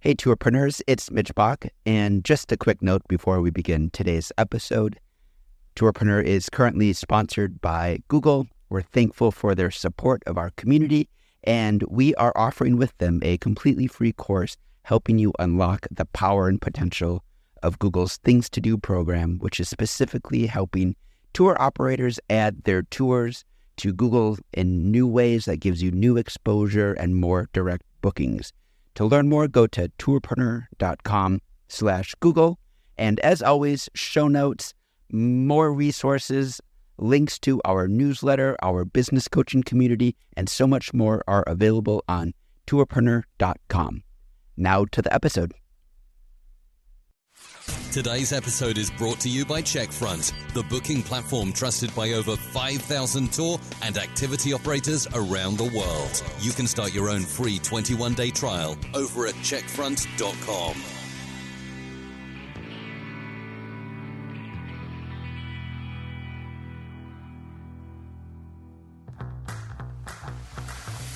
Hey, tourpreneurs, it's Mitch Bach, and just a quick note before we begin today's episode. Tourpreneur is currently sponsored by Google. We're thankful for their support of our community, and we are offering with them a completely free course helping you unlock the power and potential of Google's Things to Do program, which is specifically helping tour operators add their tours to Google in new ways that gives you new exposure and more direct bookings. To learn more, go to tourpreneur.com/Google. And as always, show notes, more resources, links to our newsletter, our business coaching community, and so much more are available on tourpreneur.com. Now to the episode. Today's episode is brought to you by Checkfront, the booking platform trusted by over 5,000 tour and activity operators around the world. You can start your own free 21-day trial over at checkfront.com.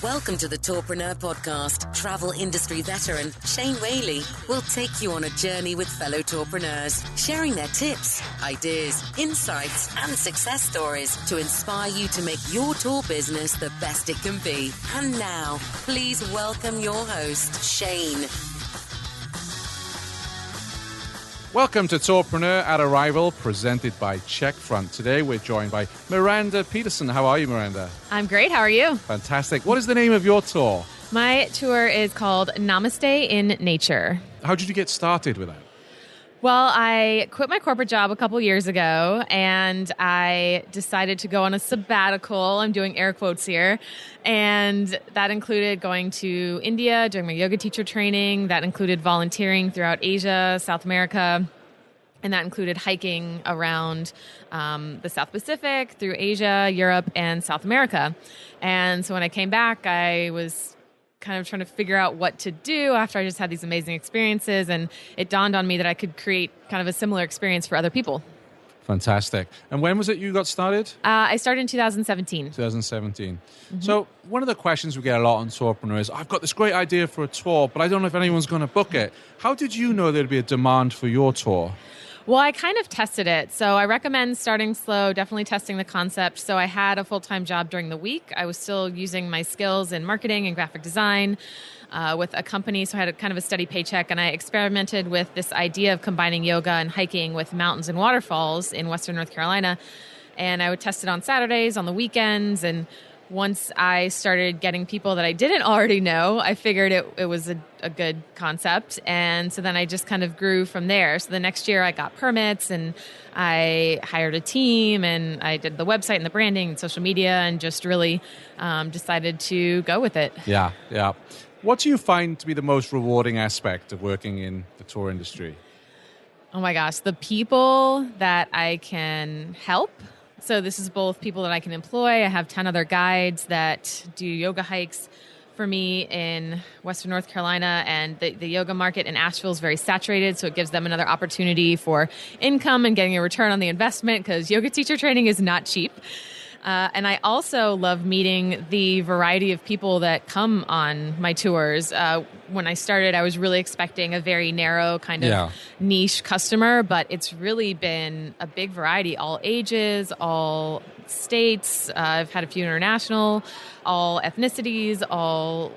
Welcome to the Tourpreneur Podcast. Travel industry veteran Shane Whaley will take you on a journey with fellow tourpreneurs, sharing their tips, ideas, insights, and success stories to inspire you to make your tour business the best it can be. And now, please welcome your host, Shane. Welcome to Tourpreneur at Arrival, presented by Checkfront. Today we're joined by Miranda Peterson. How are you, Miranda? I'm great. How are you? Fantastic. What is the name of your tour? My tour is called Namaste in Nature. How did you get started with that? Well, I quit my corporate job a couple years ago, and I decided to go on a sabbatical. I'm doing air quotes here. And that included going to India, doing my yoga teacher training. That included volunteering throughout Asia, South America. And that included hiking around the South Pacific, through Asia, Europe, and South America. And so when I came back, I was kind of trying to figure out what to do after I just had these amazing experiences. And it dawned on me that I could create kind of a similar experience for other people. Fantastic. And when was it you got started? I started in 2017. 2017. Mm-hmm. So one of the questions we get a lot on Tourpreneur is, I've got this great idea for a tour, but I don't know if anyone's going to book it. How did you know there'd be a demand for your tour? Well, I kind of tested it. So I recommend starting slow, definitely testing the concept. So I had a full-time job during the week. I was still using my skills in marketing and graphic design with a company. So I had a kind of a steady paycheck. And I experimented with this idea of combining yoga and hiking with mountains and waterfalls in Western North Carolina. And I would test it on Saturdays, on the weekends. And once I started getting people that I didn't already know, I figured it was a good concept. And so then I just kind of grew from there. So the next year I got permits and I hired a team and I did the website and the branding and social media and just really decided to go with it. Yeah. What do you find to be the most rewarding aspect of working in the tour industry? Oh my gosh, the people that I can help. So this is both people that I can employ. I have 10 other guides that do yoga hikes for me in Western North Carolina, and the yoga market in Asheville is very saturated, so it gives them another opportunity for income and getting a return on the investment because yoga teacher training is not cheap. And I also love meeting the variety of people that come on my tours. When I started, I was really expecting a very narrow kind of niche customer, but it's really been a big variety, all ages, all states. I've had a few international, all ethnicities, all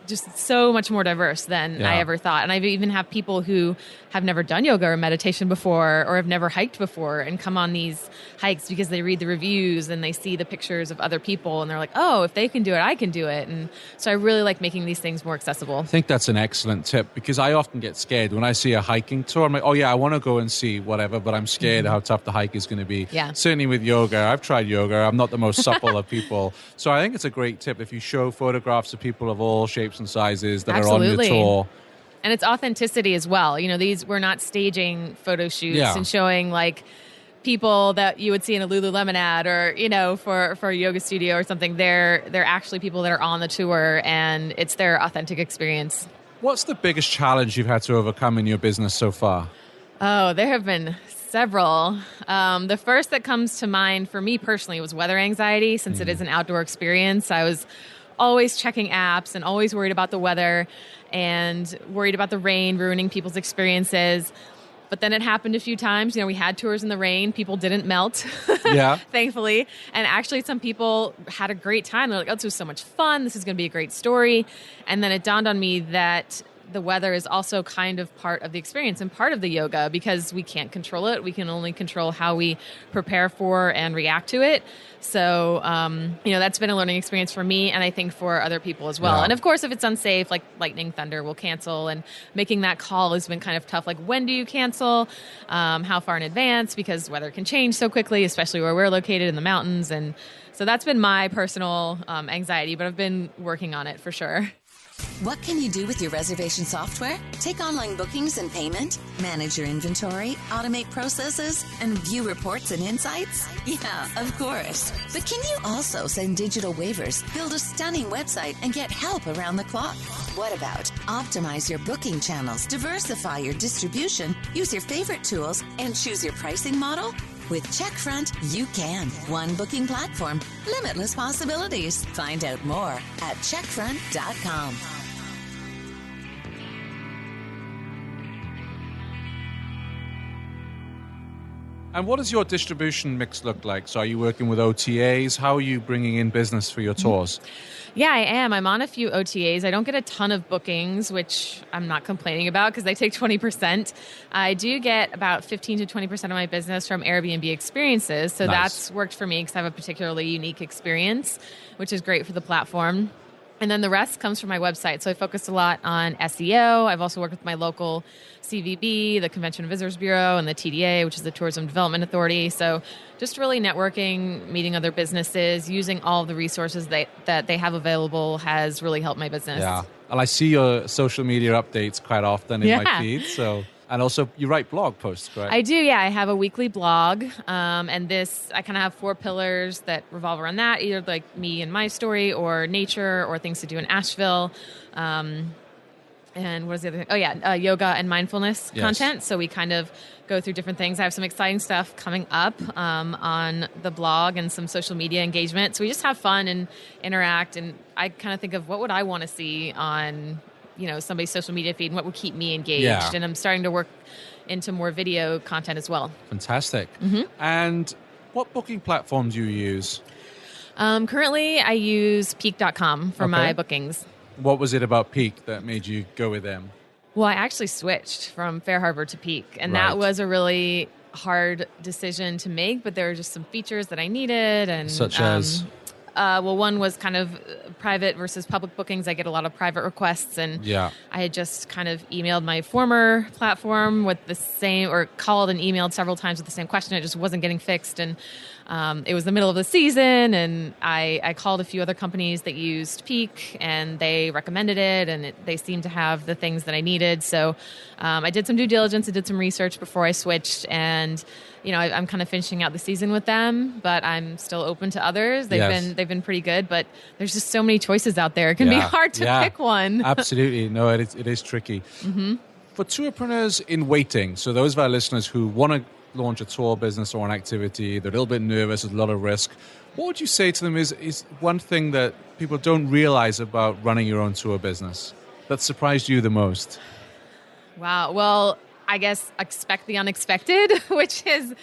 just so much more diverse than I ever thought. And I even have people who have never done yoga or meditation before or have never hiked before and come on these hikes because they read the reviews and they see the pictures of other people and they're like, oh, if they can do it, I can do it. And so I really like making these things more accessible. I think that's an excellent tip because I often get scared when I see a hiking tour. I'm like, oh yeah, I want to go and see whatever, but I'm scared how tough the hike is going to be. Yeah. Certainly with yoga, I've tried yoga. I'm not the most supple of people. So I think it's a great tip if you show photographs of people of all shapes and sizes that are on your tour. And it's authenticity as well. You know, we're not staging photo shoots and showing people that you would see in a Lululemon ad or, for a yoga studio or something. They're actually people that are on the tour and it's their authentic experience. What's the biggest challenge you've had to overcome in your business so far? Oh, there have been several. The first that comes to mind for me personally was weather anxiety. Since it is an outdoor experience, I was always checking apps and always worried about the weather and worried about the rain ruining people's experiences. But then it happened a few times. We had tours in the rain. People didn't melt, Yeah. thankfully. And actually, some people had a great time. They're like, oh, this was so much fun. This is going to be a great story. And then it dawned on me that the weather is also kind of part of the experience and part of the yoga, because we can't control it. We can only control how we prepare for and react to it. So, that's been a learning experience for me, and I think for other people as well. Yeah. And of course, if it's unsafe, like lightning, thunder, we'll cancel. And making that call has been kind of tough. Like, when do you cancel? How far in advance? Because weather can change so quickly, especially where we're located in the mountains. And so that's been my personal anxiety, but I've been working on it for sure. What can you do with your reservation software? Take online bookings and payment, manage your inventory, automate processes, and view reports and insights? Yeah, of course. But can you also send digital waivers, build a stunning website, and get help around the clock? What about optimize your booking channels, diversify your distribution, use your favorite tools, and choose your pricing model? With Checkfront, you can. One booking platform, limitless possibilities. Find out more at checkfront.com. And what does your distribution mix look like? So are you working with OTAs? How are you bringing in business for your tours? Yeah, I am. I'm on a few OTAs. I don't get a ton of bookings, which I'm not complaining about because they take 20%. I do get about 15 to 20% of my business from Airbnb experiences. So That's worked for me because I have a particularly unique experience, which is great for the platform. And then the rest comes from my website. So I focused a lot on SEO. I've also worked with my local CVB, the Convention and Visitors Bureau, and the TDA, which is the Tourism Development Authority. So just really networking, meeting other businesses, using all of the resources that they have available has really helped my business. Yeah. And I see your social media updates quite often in my feed. And also you write blog posts, correct? I do, yeah. I have a weekly blog. And I kind of have 4 pillars that revolve around that, either like me and my story or nature or things to do in Asheville. And what is the other thing? Oh, yeah, yoga and mindfulness content. So we kind of go through different things. I have some exciting stuff coming up on the blog and some social media engagement. So we just have fun and interact. And I kind of think of what would I want to see on somebody's social media feed and what would keep me engaged. Yeah. And I'm starting to work into more video content as well. Fantastic. Mm-hmm. And what booking platforms do you use? Currently, I use Peak.com for my bookings. What was it about Peak that made you go with them? Well, I actually switched from FareHarbor to Peak, and that was a really hard decision to make, but there were just some features that I needed. And such as? One was kind of private versus public bookings. I get a lot of private requests, and I had just kind of emailed my former platform with the same, or called and emailed several times with the same question. It just wasn't getting fixed, and it was the middle of the season, and I called a few other companies that used Peak, and they recommended it, and they seemed to have the things that I needed. So I did some due diligence, I did some research before I switched, and I'm kind of finishing out the season with them, but I'm still open to others. They've been pretty good, but there's just so many choices out there. It can be hard to pick one. Absolutely. No, it is tricky. Mm-hmm. For tourpreneurs in waiting, so those of our listeners who want to launch a tour business or an activity, they're a little bit nervous, there's a lot of risk. What would you say to them is one thing that people don't realize about running your own tour business that surprised you the most? Wow. Well, I guess expect the unexpected, which is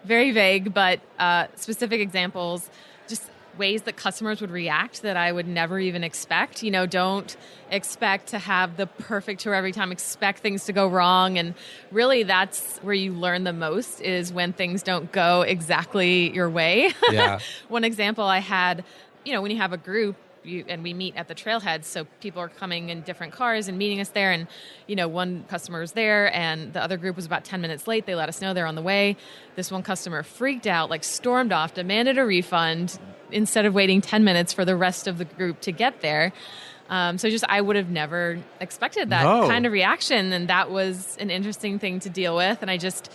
very vague, but specific examples, just ways that customers would react that I would never even expect. Don't expect to have the perfect tour every time. Expect things to go wrong. And really that's where you learn the most, is when things don't go exactly your way. Yeah. One example I had, when you have a group, and we meet at the trailhead, so people are coming in different cars and meeting us there, and one customer was there and the other group was about 10 minutes late. They let us know they're on the way. This one customer freaked out, stormed off, demanded a refund instead of waiting 10 minutes for the rest of the group to get there. I would have never expected that kind of reaction, and that was an interesting thing to deal with, and I just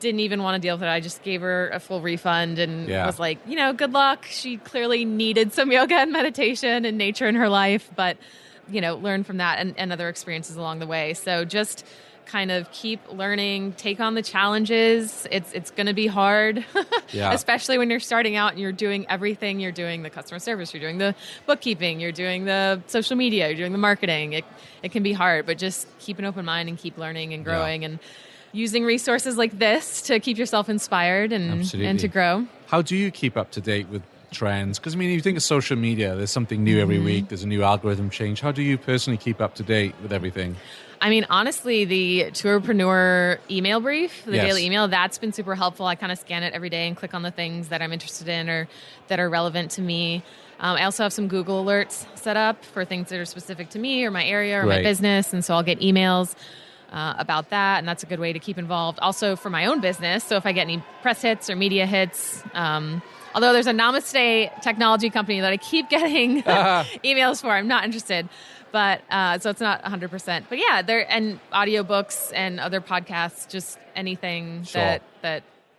didn't even want to deal with it. I just gave her a full refund and was like, good luck. She clearly needed some yoga and meditation and nature in her life, but, learn from that and other experiences along the way. So just kind of keep learning, take on the challenges. It's going to be hard, especially when you're starting out and you're doing everything. You're doing the customer service, you're doing the bookkeeping, you're doing the social media, you're doing the marketing. It can be hard, but just keep an open mind and keep learning and growing and using resources like this to keep yourself inspired and to grow. How do you keep up to date with trends? Because, I mean, you think of social media, there's something new every week, there's a new algorithm change. How do you personally keep up to date with everything? I mean, honestly, the Tourpreneur email brief, the daily email, that's been super helpful. I kind of scan it every day and click on the things that I'm interested in or that are relevant to me. I also have some Google alerts set up for things that are specific to me or my area or my business, and so I'll get emails about that, and that's a good way to keep involved. Also for my own business, so if I get any press hits or media hits, although there's a Namaste technology company that I keep getting emails for, I'm not interested. But so it's not 100%. But yeah, there and audiobooks and other podcasts, just anything that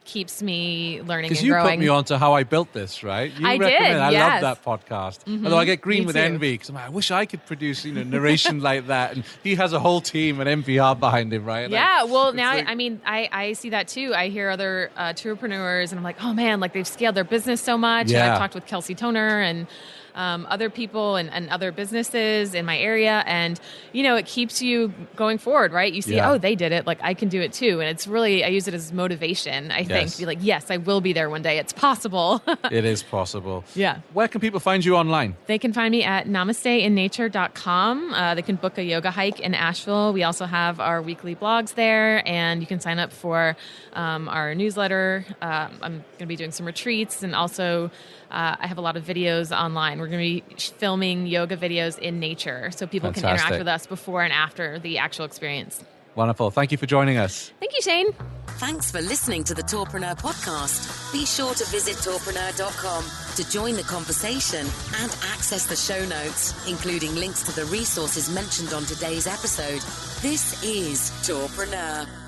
keeps me learning and growing. Because you put me on to How I Built This, right? I did, I love that podcast. Although I get green with envy because I wish I could produce narration like that. And he has a whole team and NPR behind him, right? I see that too. I hear other tourpreneurs and I'm like, oh man, like they've scaled their business so much. And I've talked with Kelsey Toner and other people and other businesses in my area. And, it keeps you going forward, right? You see, oh, they did it. Like, I can do it too. And it's really, I use it as motivation, I think, to be like, yes, I will be there one day. It's possible. It is possible. Yeah. Where can people find you online? They can find me at namasteinnature.com. They can book a yoga hike in Asheville. We also have our weekly blogs there, and you can sign up for our newsletter. I'm going to be doing some retreats, and also I have a lot of videos online. We're going to be filming yoga videos in nature so people can interact with us before and after the actual experience. Wonderful. Thank you for joining us. Thank you, Shane. Thanks for listening to the Tourpreneur podcast. Be sure to visit tourpreneur.com to join the conversation and access the show notes, including links to the resources mentioned on today's episode. This is Tourpreneur.